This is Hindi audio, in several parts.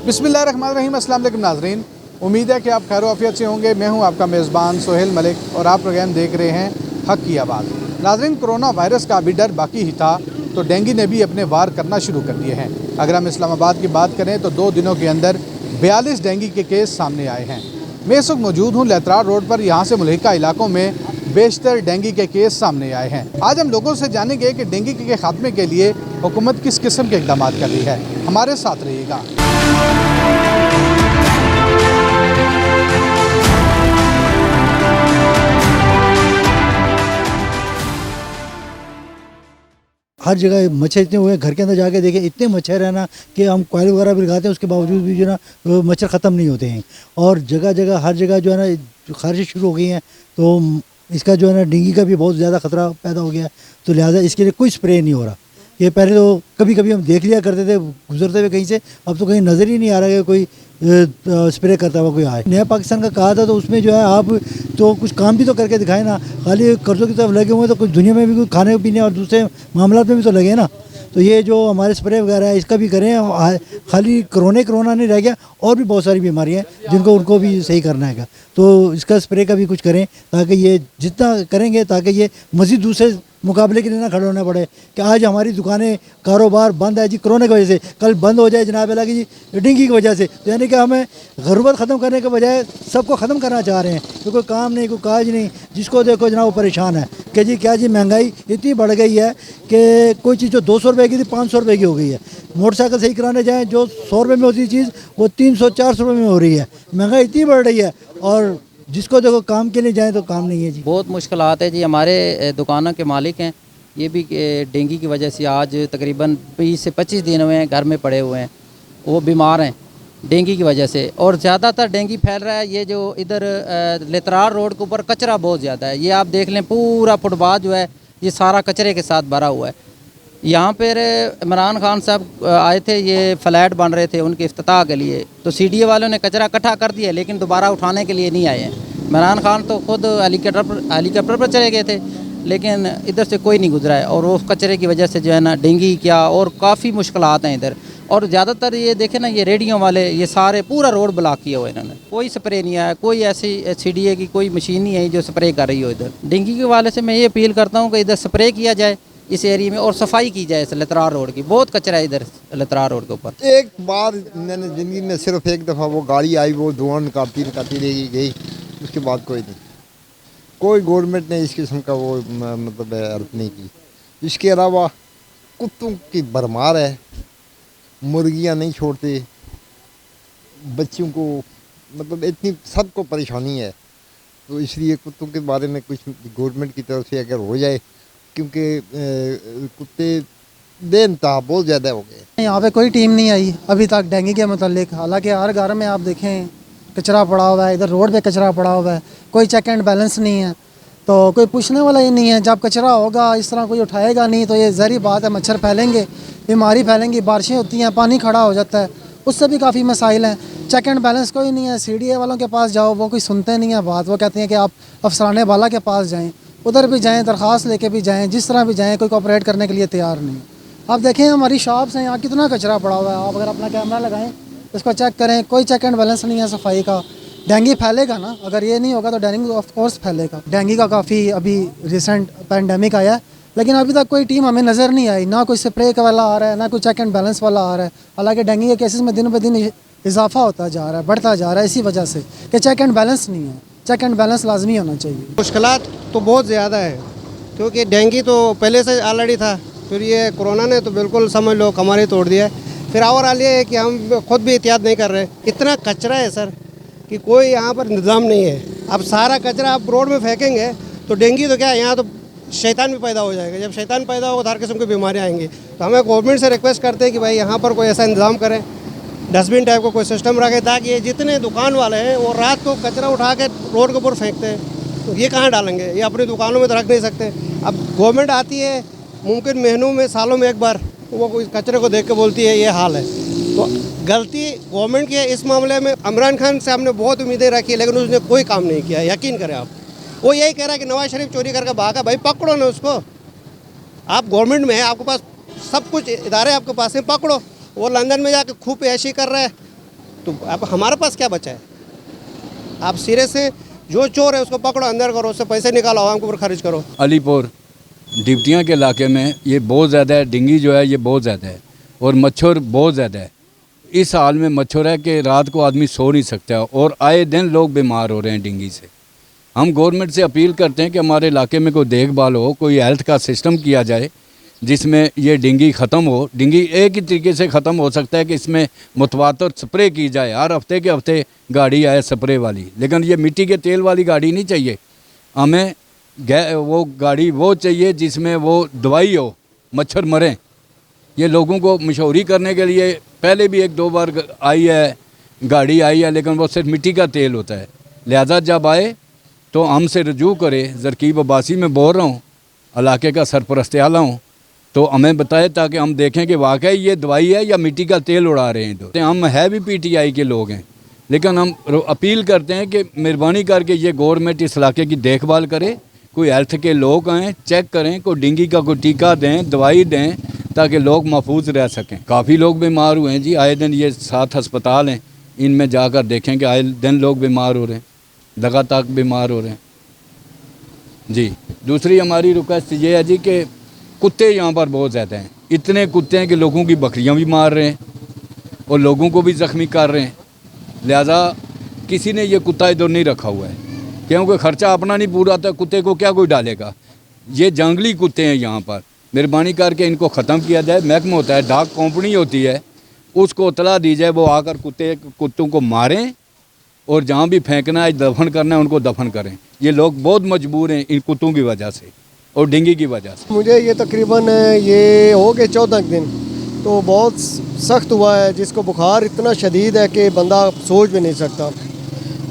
बिस्मिल्लाहिर्रहमानिर्रहीम। अस्सलाम वालेकुम नाज़रीन, उम्मीद है कि आप खैर आफियत से होंगे। मैं हूं आपका मेज़बान सोहेल मलिक और आप प्रोग्राम देख रहे हैं हक़ की आवाज़। नाज़रीन, कोरोना वायरस का अभी डर बाकी ही था तो डेंगू ने भी अपने वार करना शुरू कर दिए हैं। अगर हम इस्लामाबाद की बात करें तो 2 दिनों के अंदर 42 डेंगू के केस सामने आए हैं। मैं इस वक्त मौजूद हूँ लेतरार रोड पर। यहाँ से मुल्हिका इलाकों में बेशतर डेंगू के केस सामने आए हैं। आज हम लोगों से जानेंगे कि डेंगू के खात्मे के लिए हुकूमत किस किस्म के इक़दाम कर रही है। हमारे साथ रहिएगा। हर जगह मच्छर इतने हुए हैं, घर के अंदर जाके देखें इतने मच्छर है ना कि हम कॉइल वगैरह भी लगाते हैं, उसके बावजूद भी जो है ना वो मच्छर ख़त्म नहीं होते हैं। और जगह जगह हर जगह जो है ना खारिश शुरू हो गई हैं, तो इसका जो है ना डेंगू का भी बहुत ज़्यादा ख़तरा पैदा हो गया है। तो लिहाजा इसके लिए कोई स्प्रे नहीं हो रहा। ये पहले तो कभी कभी हम देख लिया करते थे गुजरते हुए कहीं से, अब तो कहीं नज़र ही नहीं आ रहा है कोई स्प्रे करता हुआ कोई आए। नया पाकिस्तान का कहा था तो उसमें जो है आप तो कुछ काम भी तो करके दिखाए ना, खाली कर्ज़ों की तरफ लगे हुए तो कुछ दुनिया में भी कुछ खाने पीने और दूसरे मामला में भी तो लगे ना। तो ये जो हमारे स्प्रे वगैरह है इसका भी करें। खाली कोरोना नहीं रह गया, और भी बहुत सारी बीमारियाँ हैं जिनको उनको भी सही करना है। तो इसका स्प्रे का भी कुछ करें ताकि ये जितना करेंगे ताकि ये मज़ीद दूसरे मुकाबले के लिए ना खड़े होना पड़े कि आज हमारी दुकानें कारोबार बंद है जी कोरोना की वजह से, कल बंद हो जाए जनाब अल्लाह की जी डेंगू की वजह से। तो यानी कि हमें ग़ुरबत ख़त्म करने के बजाय सबको ख़त्म करना चाह रहे हैं कि कोई काम नहीं, कोई काज नहीं। जिसको देखो जनाब वो परेशान है कि जी क्या जी महंगाई इतनी बढ़ गई है कि कोई चीज़ जो 200 रुपये की थी 500 रुपये की हो गई है। मोटरसाइकिल सही कराने जाएँ जो 100 रुपये में होती चीज़ वो 300-400 रुपये में हो रही है। महंगाई इतनी बढ़ रही है और जिसको देखो काम के लिए जाए तो काम नहीं है जी। बहुत मुश्किलात है जी। हमारे दुकानों के मालिक हैं, ये भी डेंगू की वजह से आज तकरीबन 20 से 25 दिन हुए हैं घर में पड़े हुए हैं। वो बीमार हैं डेंगू की वजह से, और ज़्यादातर डेंगू फैल रहा है ये जो इधर लेतरार रोड के ऊपर कचरा बहुत ज़्यादा है। ये आप देख लें पूरा फुटपाथ जो है ये सारा कचरे के साथ भरा हुआ है। यहाँ पर इमरान खान साहब आए थे, ये फ्लैट बन रहे थे उनके इफ्तिताह के लिए, तो CDA वालों ने कचरा इकट्ठा कर दिया लेकिन दोबारा उठाने के लिए नहीं आए हैं। इमरान खान तो खुद हेलीकॉप्टर पर चले गए थे लेकिन इधर से कोई नहीं गुजरा है, और वो कचरे की वजह से जो है ना डेंगू क्या और काफ़ी मुश्किलात हैं इधर। और ज़्यादातर ये देखें ना ये रेडियो वाले ये सारे पूरा रोड ब्लॉक किया हुआ है इन्होंने, कोई स्प्रे नहीं आया, कोई ऐसी CDA की कोई मशीन नहीं आई जो स्प्रे कर रही हो इधर। डेंगू के वाले से मैं ये अपील करता हूँ कि इधर स्प्रे किया जाए इस एरिया में और सफाई की जाए इस लतरार रोड की। बहुत कचरा है इधर लतरार रोड के ऊपर। एक बार मैंने ज़िंदगी में सिर्फ एक दफ़ा वो गाड़ी आई, वो धुआं निकालती रही गई, उसके बाद कोई नहीं, कोई गवर्नमेंट ने इस किस्म का वो मतलब हेल्प नहीं की। इसके अलावा कुत्तों की भरमार है, मुर्गियां नहीं छोड़ते, बच्चों को मतलब इतनी सबको परेशानी है। तो इसलिए कुत्तों के बारे में कुछ गवर्नमेंट की तरफ से अगर हो जाए, क्योंकि कुत्ते बेइंतहा बहुत ज़्यादा हो गए। यहाँ पे कोई टीम नहीं आई अभी तक डेंगू के मतलब। हालांकि हर घर में आप देखें कचरा पड़ा हुआ है, इधर रोड पे कचरा पड़ा हुआ है, कोई चेक एंड बैलेंस नहीं है, तो कोई पूछने वाला ही नहीं है। जब कचरा होगा इस तरह कोई उठाएगा नहीं तो ये ज़ाहिर बात है मच्छर फैलेंगे, बीमारी फैलेंगी। बारिशें होती हैं, पानी खड़ा हो जाता है, उससे भी काफ़ी मसाइल हैं। चेक एंड बैलेंस कोई नहीं है। CDA वालों के पास जाओ वो कोई सुनते नहीं है बात, वो कहते हैं कि आप अफसराने वाला के पास जाएँ, उधर भी जाएँ, दरख्वास्त लेके भी जाएँ, जिस तरह भी जाएँ, कोई कोऑपरेट करने के लिए तैयार नहीं। आप देखें हमारी शॉप्स हैं, यहाँ कितना कचरा पड़ा हुआ है। आप अगर अपना कैमरा लगाएं इसको चेक करें, कोई चेक एंड बैलेंस नहीं है सफाई का। डेंगू फैलेगा ना, अगर ये नहीं होगा तो डेंगू ऑफ कोर्स फैलेगा। डेंगू का काफ़ी अभी रिसेंट पैंडेमिक आया है लेकिन अभी तक कोई टीम हमें नज़र नहीं आई, ना कोई स्प्रे वाला आ रहा है, ना कोई चेक एंड बैलेंस वाला आ रहा है। हालांकि डेंगू के केसेस में दिन ब दिन इजाफा होता जा रहा है, बढ़ता जा रहा है, इसी वजह से कि चेक एंड बैलेंस नहीं है। चेक एंड बैलेंस लाजमी होना चाहिए। मुश्किलात तो बहुत ज़्यादा है क्योंकि डेंगू तो पहले से ऑलरेडी था, फिर ये कोरोना ने तो बिल्कुल समझ लो कमर ही तोड़ दिया है। फिर ओवरऑल ये है कि हम खुद भी एहतियात नहीं कर रहे। इतना कचरा है सर कि कोई यहाँ पर निज़ाम नहीं है। अब सारा कचरा आप रोड में फेंकेंगे तो डेंगू तो क्या है, यहाँ तो शैतान भी पैदा हो जाएगा। जब शैतान पैदा होगा तो हर किस्म की बीमारियाँ आएंगी। तो हमें गवर्नमेंट से रिक्वेस्ट करते हैं कि भाई यहाँ पर कोई ऐसा इंतज़ाम करें, डस्टबिन टाइप का कोई सिस्टम रखे ताकि ये जितने दुकान वाले हैं वो रात को कचरा उठा के रोड के ऊपर फेंकते हैं, तो ये कहाँ डालेंगे? ये अपनी दुकानों में तो रख नहीं सकते। अब गवर्नमेंट आती है मुमकिन महीनों में सालों में एक बार, वो कोई कचरे को देख के बोलती है ये हाल है। तो गलती गवर्नमेंट की है इस मामले में। इमरान खान से हमने बहुत उम्मीदें रखी लेकिन उसने कोई काम नहीं किया। यकीन करें आप, वो यही कह रहा है कि नवाज शरीफ चोरी करके भागा। भाई पकड़ो ना उसको, आप गवर्नमेंट में है, आपके पास सब कुछ इदारे आपके पास हैं, पकड़ो। वो लंदन में जाके खूब ऐशी कर रहा है, तो अब हमारे पास क्या बचा है? आप सिरे से जो चोर है उसको पकड़ो, अंदर करो, उससे पैसे निकालो, आवाम के ऊपर खर्च करो। अलीपुर डिप्टियाँ के इलाके में ये बहुत ज़्यादा है, डेंगू जो है ये बहुत ज़्यादा है और मच्छर बहुत ज़्यादा है। इस हाल में मच्छर है कि रात को आदमी सो नहीं सकता और आए दिन लोग बीमार हो रहे हैं डेंगू से। हम गवर्नमेंट से अपील करते हैं कि हमारे इलाके में कोई देखभाल हो, कोई हेल्थ का सिस्टम किया जाए जिसमें ये डेंगू ख़त्म हो। डेंगू एक ही तरीके से ख़त्म हो सकता है कि इसमें मुतवातर स्प्रे की जाए, हर हफ्ते के हफ्ते गाड़ी आए स्प्रे वाली, लेकिन ये मिट्टी के तेल वाली गाड़ी नहीं चाहिए हमें। वो गाड़ी वो चाहिए जिसमें वो दवाई हो, मच्छर मरें। ये लोगों को मशहूरी करने के लिए पहले भी 1-2 बार आई है, गाड़ी आई है, लेकिन वो सिर्फ मिट्टी का तेल होता है। लिहाजा जब आए तो हमसे रजू करे। जरकीब अब्बासी में बोल रहा हूँ, इलाके का सरपरस्त आला हूँ, तो हमें बताए ताकि हम देखें कि वाकई ये दवाई है या मिट्टी का तेल उड़ा रहे हैं। तो हम है भी PTI के लोग हैं, लेकिन हम अपील करते हैं कि मेहरबानी करके ये गवर्नमेंट इस इलाके की देखभाल करे, कोई हेल्थ के लोग आएँ, चेक करें, कोई डेंगू का कोई टीका दें, दवाई दें, ताकि लोग महफूज रह सकें। काफ़ी लोग बीमार हुए हैं जी, आए दिन ये 7 अस्पताल हैं, इनमें जाकर देखें कि आए दिन लोग बीमार हो रहे हैं, लगातार बीमार हो रहे हैं जी। दूसरी हमारी रिक्वेस्ट ये है जी कि कुत्ते यहाँ पर बहुत ज़्यादा हैं। इतने कुत्ते हैं कि लोगों की बकरियाँ भी मार रहे हैं और लोगों को भी ज़ख्मी कर रहे हैं। लिहाजा किसी ने ये कुत्ता इधर नहीं रखा हुआ है, क्योंकि ख़र्चा अपना नहीं पूरा होता, कुत्ते को क्या कोई डालेगा। ये जंगली कुत्ते हैं यहाँ पर, मेहरबानी करके इनको ख़त्म किया जाए। महकमा होता है, डाक कंपनी होती है, उसको इतला दी जाए, वो आकर कुत्तों को मारें और जहाँ भी फेंकना है, दफन करना है, उनको दफन करें। ये लोग बहुत मजबूर हैं इन कुत्तों की वजह से और डेंगू की वजह से। मुझे ये तकरीबन ये हो गए 14 दिन, तो बहुत सख्त हुआ है, जिसको बुखार इतना शदीद है कि बंदा सोच भी नहीं सकता।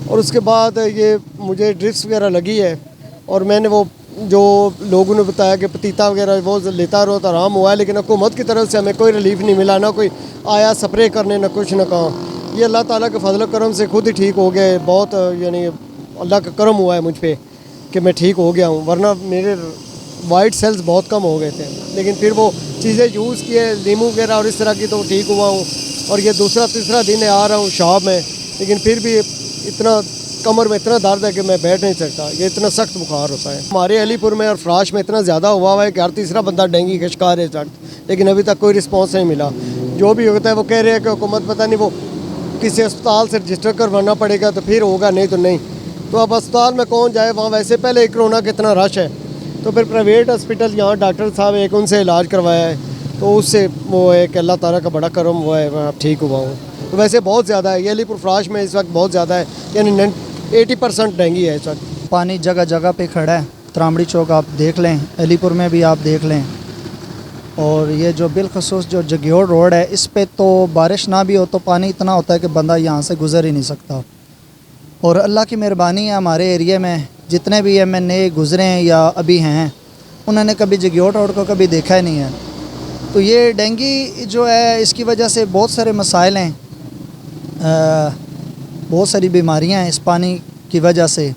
और उसके बाद ये मुझे ड्रिप्स वगैरह लगी है और मैंने वो जो लोगों ने बताया कि पतीता वगैरह वो लेता रहो तो आराम हुआ है, लेकिन हुकूमत की तरफ से हमें कोई रिलीफ नहीं मिला, ना कोई आया स्प्रे करने, ना कुछ, ना कहाँ। ये अल्लाह ताला के फजल करम से खुद ही ठीक हो गए। बहुत यानी अल्लाह का करम हुआ है मुझ पर कि मैं ठीक हो गया हूँ, वरना मेरे वाइट सेल्स बहुत कम हो गए थे। लेकिन फिर वो चीज़ें यूज़ किए, नींबू वगैरह और इस तरह की, तो ठीक हुआ हूँ। और ये दूसरा तीसरा दिन आ रहा हूँ शॉप में, लेकिन फिर भी इतना कमर में इतना दर्द है कि मैं बैठ नहीं सकता। ये इतना सख्त बुखार होता है। हमारे अलीपुर में और फ्राश में इतना ज़्यादा हुआ है कि हर तीसरा बंदा डेंगू का शिकार है सख्त, लेकिन अभी तक कोई रिस्पॉन्स नहीं मिला। जो भी होता है वो कह रहे हैं कि हुकूमत पता नहीं, वो किसी अस्पताल से रजिस्टर करवाना पड़ेगा तो फिर होगा, नहीं तो नहीं। तो अब अस्पताल में कौन जाए, वहाँ वैसे पहले ही कोरोना का इतना रश है, तो फिर प्राइवेट हॉस्पिटल यहाँ डॉक्टर साहब एक उनसे इलाज करवाया है, तो उससे वो है कि अल्लाह ताला का बड़ा करम हुआ है, मैं ठीक हुआ हूँ। तो वैसे बहुत ज़्यादा है ये अलीपुर फ्राश में इस वक्त बहुत ज़्यादा है, यानी 80% डेंगू है इस वक्त। पानी जगह जगह पे खड़ा है। त्रामड़ी चौक आप देख लें, अलीपुर में भी आप देख लें, और ये जो बिलखसूस जो जग्योर रोड है, इस पे तो बारिश ना भी हो तो पानी इतना होता है कि बंदा यहाँ से गुज़र ही नहीं सकता। और अल्लाह की मेहरबानी है, हमारे एरिया में जितने भी MNA गुज़रे हैं या अभी हैं, उन्होंने कभी जग्योर रोड को कभी देखा ही नहीं है। तो ये डेंगू जो है, इसकी वजह से बहुत सारे मसाइल हैं, बहुत सारी बीमारियां हैं इस पानी की वजह से।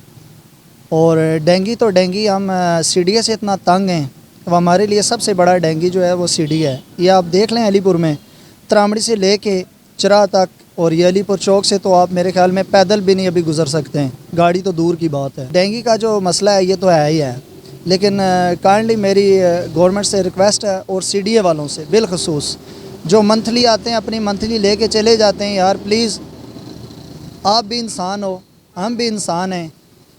और डेंगू तो डेंगू हम सीढ़ी से इतना तंग हैं, तो हमारे लिए सबसे बड़ा डेंगू जो है वो सीढ़ी है। ये आप देख लें, अलीपुर में त्रामड़ी से लेके चरा तक, और ये अलीपुर चौक से तो आप मेरे ख्याल में पैदल भी नहीं अभी गुजर सकते हैं, गाड़ी तो दूर की बात है। डेंगू का जो मसला है ये तो है ही है, लेकिन काइंडली मेरी गवर्नमेंट से रिक्वेस्ट है और CDA वालों से बिलखसूस, जो मंथली आते हैं अपनी मंथली लेके चले जाते हैं, यार प्लीज़ आप भी इंसान हो, हम भी इंसान हैं।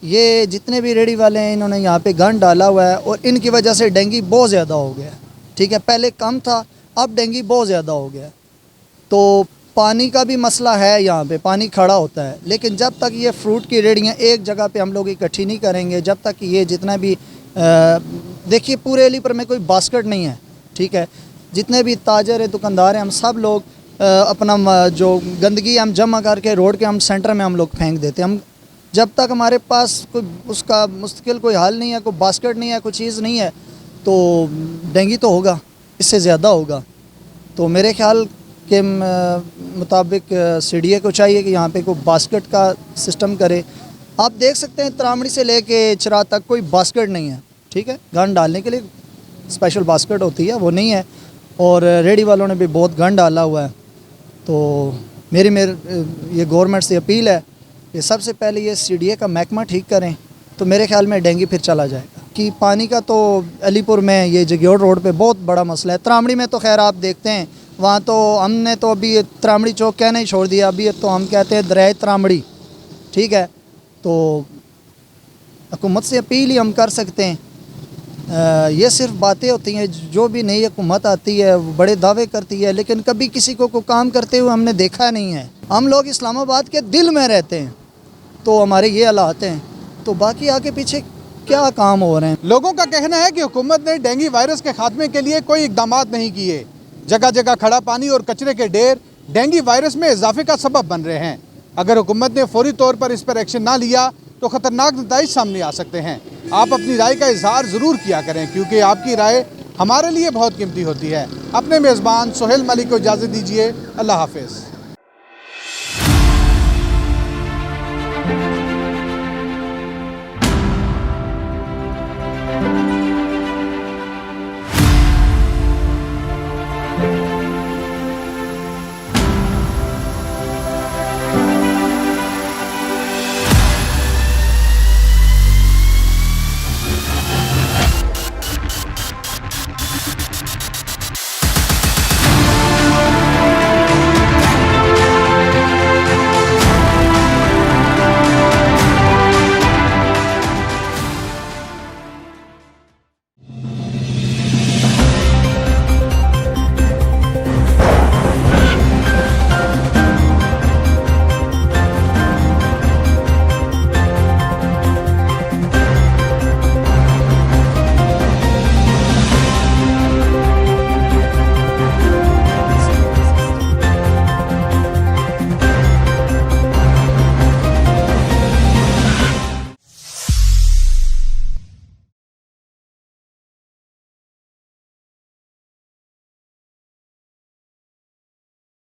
ये जितने भी रेडी वाले हैं, इन्होंने यहाँ पे गन डाला हुआ है और इनकी वजह से डेंगू बहुत ज़्यादा हो गया। ठीक है, पहले कम था, अब डेंगू बहुत ज़्यादा हो गया। तो पानी का भी मसला है, यहाँ पे पानी खड़ा होता है, लेकिन जब तक ये फ्रूट की रेडियाँ एक जगह पे हम लोग इकट्ठी नहीं करेंगे, जब तक ये जितना भी देखिए पूरे अलीपुर में कोई बास्केट नहीं है। ठीक है, जितने भी ताजर है, दुकानदार हैं, हम सब लोग अपना जो गंदगी हम जमा करके रोड के हम सेंटर में हम लोग फेंक देते हैं। हम जब तक हमारे पास कोई उसका मुस्तकिल कोई हल नहीं है, कोई बास्केट नहीं है, कोई चीज़ नहीं है, तो डेंगू तो होगा, इससे ज़्यादा होगा। तो मेरे ख्याल के मुताबिक CDA को चाहिए कि यहाँ पे कोई बास्केट का सिस्टम करे। आप देख सकते हैं त्रामड़ी से लेके चरा तक कोई बास्केट नहीं है। ठीक है, गन डालने के लिए स्पेशल बास्केट होती है, वो नहीं है, और रेडी वालों ने भी बहुत गन डाला हुआ है। तो ये गवर्नमेंट से अपील है कि सबसे पहले ये सीडीए का महकमा ठीक करें तो मेरे ख्याल में डेंगू फिर चला जाएगा। कि पानी का तो अलीपुर में ये जगयोड़ रोड पे बहुत बड़ा मसला है। त्रामड़ी में तो खैर आप देखते हैं, वहाँ तो हमने तो अभी त्रामड़ी चौक कहना ही छोड़ दिया, अभी तो हम कहते हैं दरिया त्रामड़ी। ठीक है, तो हुकूमत से अपील ही हम कर सकते हैं। ये सिर्फ बातें होती हैं, जो भी नई हुकूमत आती है वो बड़े दावे करती है, लेकिन कभी किसी को काम करते हुए हमने देखा नहीं है। हम लोग इस्लामाबाद के दिल में रहते हैं तो हमारे ये हालात हैं, तो बाकी आगे पीछे क्या काम हो रहे हैं। लोगों का कहना है कि हुकूमत ने डेंगू वायरस के खात्मे के लिए कोई इकदाम नहीं किए। जगह जगह खड़ा पानी और कचरे के ढेर डेंगू वायरस में इजाफे का सबब बन रहे हैं। अगर हुकूमत ने फौरी तौर पर इस पर एक्शन ना लिया तो ख़तरनाक नताइज सामने आ सकते हैं। आप अपनी राय का इजहार ज़रूर किया करें, क्योंकि आपकी राय हमारे लिए बहुत कीमती होती है। अपने मेज़बान सोहेल मलिक को इजाज़त दीजिए। अल्लाह हाफ़िज़।